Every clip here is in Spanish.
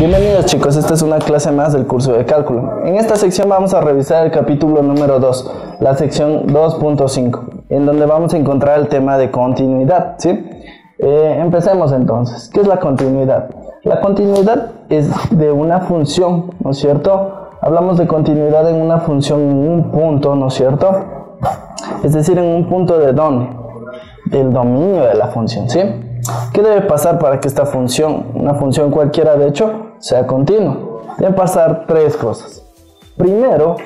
Bienvenidos chicos, esta es una clase más del curso de cálculo. En esta sección vamos a revisar el capítulo número 2, la sección 2.5, en donde vamos a encontrar el tema de continuidad, ¿sí? Empecemos entonces. ¿Qué es la continuidad? La continuidad es de una función, ¿no es cierto? Hablamos de continuidad en una función en un punto, ¿no es cierto? Es decir, en un punto de ¿dónde? Del dominio de la función, ¿sí? ¿Qué debe pasar para que esta función, una función cualquiera de hecho, sea continua? Deben pasar tres cosas. Primero,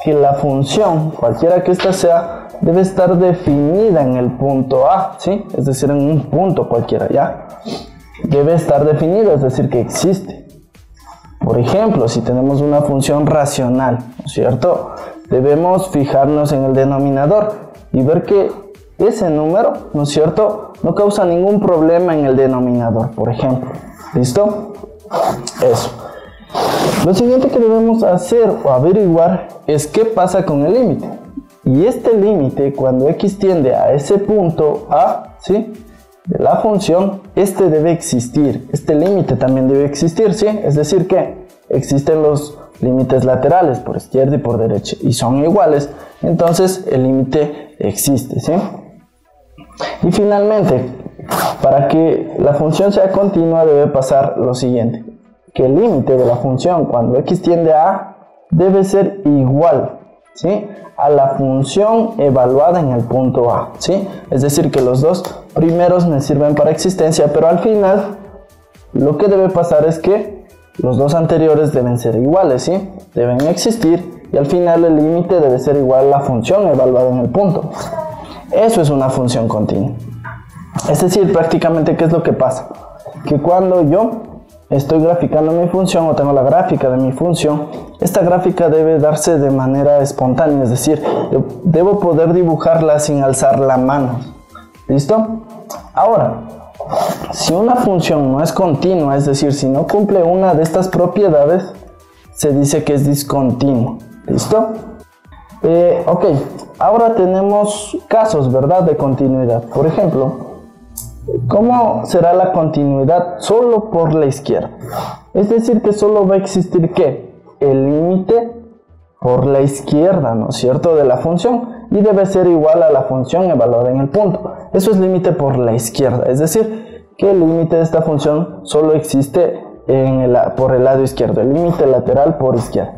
que la función, cualquiera que ésta sea, debe estar definida en el punto A, ¿sí? Es decir, en un punto cualquiera, ¿ya? Debe estar definida, es decir, que existe. Por ejemplo, si tenemos una función racional, ¿no es cierto? Debemos fijarnos en el denominador y ver que ese número, ¿no es cierto?, no causa ningún problema en el denominador, por ejemplo. ¿Listo? Eso. Lo siguiente que debemos hacer o averiguar es qué pasa con el límite. Y este límite, cuando x tiende a ese punto A, ¿sí?, de la función, este debe existir. Este límite también debe existir, ¿sí? Es decir que existen los límites laterales por izquierda y por derecha y son iguales, entonces el límite existe, ¿sí? Y finalmente, para que la función sea continua debe pasar lo siguiente, que el límite de la función cuando x tiende a A debe ser igual, ¿sí?, a la función evaluada en el punto A, ¿sí? Es decir, que los dos primeros me sirven para existencia, pero al final lo que debe pasar es que los dos anteriores deben ser iguales, ¿sí? Deben existir y al final el límite debe ser igual a la función evaluada en el punto. Eso es una función continua. Es decir, prácticamente, ¿qué es lo que pasa? Que cuando yo estoy graficando mi función o tengo la gráfica de mi función, esta gráfica debe darse de manera espontánea, es decir, debo poder dibujarla sin alzar la mano. ¿Listo? Ahora, si una función no es continua, es decir, si no cumple una de estas propiedades, se dice que es discontinua. ¿Listo? Ok, ahora tenemos casos, ¿verdad?, de continuidad. Por ejemplo, ¿cómo será la continuidad solo por la izquierda? Es decir, que solo va a existir ¿qué? El límite por la izquierda, ¿no es cierto?, de la función, y debe ser igual a la función evaluada en el punto. Eso es límite por la izquierda, es decir, que el límite de esta función solo existe por el lado izquierdo, el límite lateral por izquierda.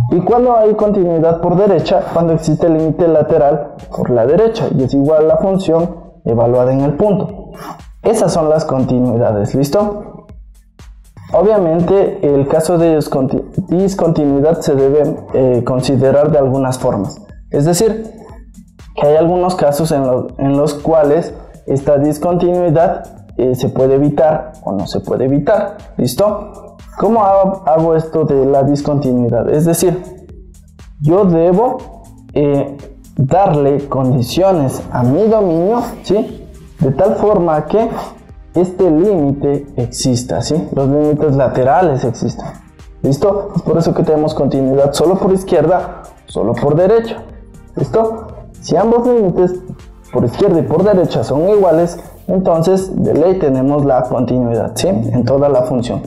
Y cuando hay continuidad por derecha, cuando existe el límite lateral por la derecha y es igual a la función evaluada en el punto. Esas son las continuidades, ¿listo? Obviamente el caso de discontinuidad se debe considerar de algunas formas. Es decir, que hay algunos casos en los cuales esta discontinuidad se puede evitar o no se puede evitar, ¿listo? ¿Cómo hago esto de la discontinuidad? Es decir, yo debo darle condiciones a mi dominio, ¿sí?, de tal forma que este límite exista, ¿sí?, los límites laterales existan. ¿Listo? Es por eso que tenemos continuidad solo por izquierda, solo por derecha. ¿Listo? Si ambos límites por izquierda y por derecha son iguales, entonces de ley tenemos la continuidad, ¿sí?, en toda la función.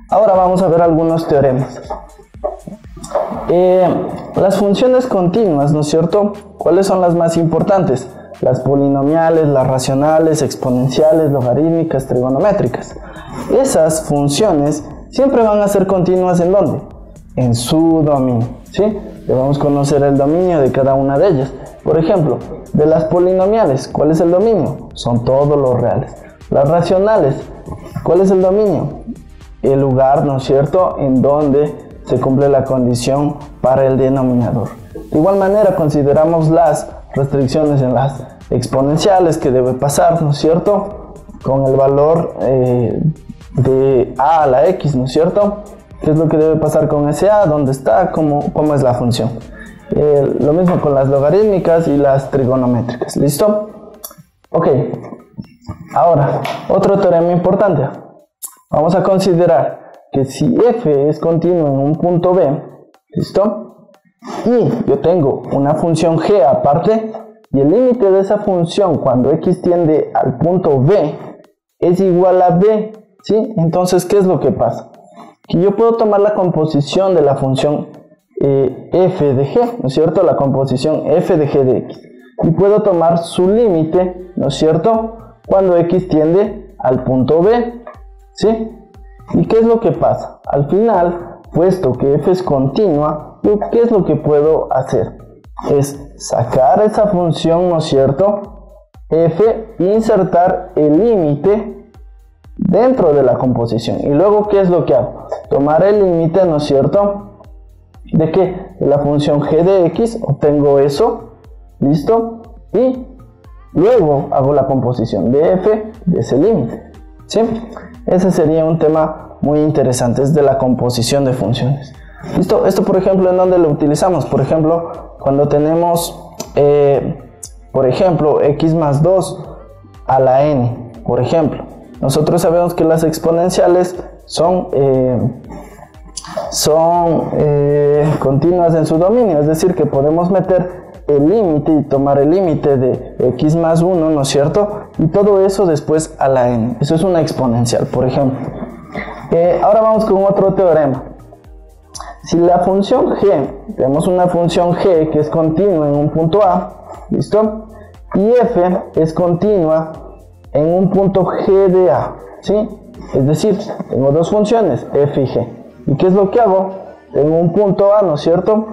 Ahora vamos a ver algunos teoremas. Las funciones continuas, ¿no es cierto?, ¿cuáles son las más importantes? Las polinomiales, las racionales, exponenciales, logarítmicas, trigonométricas. Esas funciones siempre van a ser continuas ¿en dónde? En su dominio, ¿sí? Debemos conocer el dominio de cada una de ellas. Por ejemplo, de las polinomiales, ¿cuál es el dominio? Son todos los reales. Las racionales, ¿cuál es el dominio? El lugar, ¿no es cierto?, en donde se cumple la condición para el denominador. De igual manera consideramos las restricciones en las exponenciales, que debe pasar, ¿no es cierto?, con el valor de a la x, ¿no es cierto? ¿Qué es lo que debe pasar con ese a? ¿Dónde está? ¿Cómo es la función? Lo mismo con las logarítmicas y las trigonométricas. ¿Listo? Ok. Ahora, otro teorema importante. Vamos a considerar que si f es continuo en un punto B, ¿listo?, y yo tengo una función g aparte, y el límite de esa función cuando x tiende al punto B es igual a B, ¿sí? Entonces, ¿qué es lo que pasa? que yo puedo tomar la composición de la función f de g, ¿no es cierto? La composición f de g de x. Y puedo tomar su límite, ¿no es cierto?, cuando x tiende al punto B, ¿sí? ¿Y qué es lo que pasa? Al final, puesto que f es continua, ¿qué es lo que puedo hacer? Es sacar esa función, ¿no es cierto?, f, e insertar el límite dentro de la composición. Y luego, ¿qué es lo que hago? Tomar el límite, ¿no es cierto?, ¿de qué? De la función g de x, obtengo eso, ¿listo? Y luego hago la composición de f de ese límite, ¿sí? Ese sería un tema muy interesante, es de la composición de funciones. ¿Listo? Esto, por ejemplo, ¿en dónde lo utilizamos? Por ejemplo, cuando tenemos, por ejemplo, x más 2 a la n, por ejemplo. Nosotros sabemos que las exponenciales son continuas en su dominio, es decir, que podemos meter el límite y tomar el límite de x más 1, ¿no es cierto? Y todo eso después a la n. Eso es una exponencial, por ejemplo. Ahora vamos con otro teorema. Si la función g, tenemos una función g que es continua en un punto A, ¿listo? Y f es continua en un punto g de A, ¿sí? Es decir, tengo dos funciones, f y g. ¿Y qué es lo que hago? Tengo un punto A, ¿no es cierto?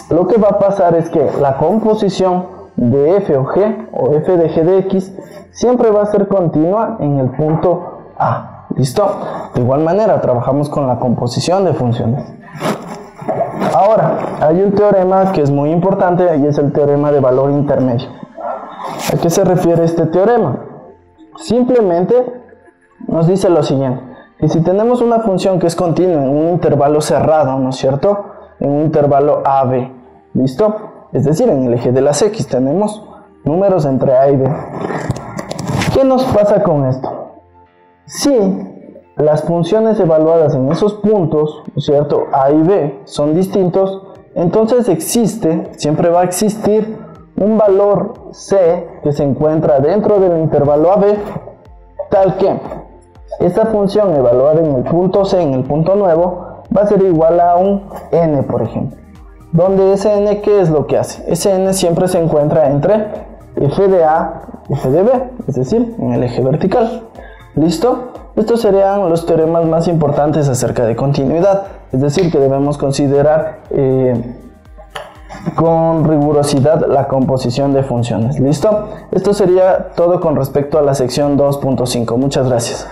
Lo que va a pasar es que la composición de f o g, o f de g de x, siempre va a ser continua en el punto A. ¿Listo? De igual manera, trabajamos con la composición de funciones. Ahora, hay un teorema que es muy importante y es el teorema de valor intermedio. ¿A qué se refiere este teorema? Simplemente nos dice lo siguiente, que si tenemos una función que es continua en un intervalo cerrado, ¿no es cierto?, en un intervalo AB, ¿listo? Es decir, en el eje de las X tenemos números entre A y B. ¿Qué nos pasa con esto? Si las funciones evaluadas en esos puntos, ¿no es cierto?, A y B son distintos, entonces siempre va a existir un valor C que se encuentra dentro del intervalo AB, tal que esta función evaluada en el punto C, en el punto nuevo, va a ser igual a un n, por ejemplo, donde ese n, ¿qué es lo que hace? Ese n siempre se encuentra entre f de A y f de B, es decir, en el eje vertical. ¿Listo? Estos serían los teoremas más importantes acerca de continuidad, es decir, que debemos considerar con rigurosidad la composición de funciones. ¿Listo? Esto sería todo con respecto a la sección 2.5. Muchas gracias.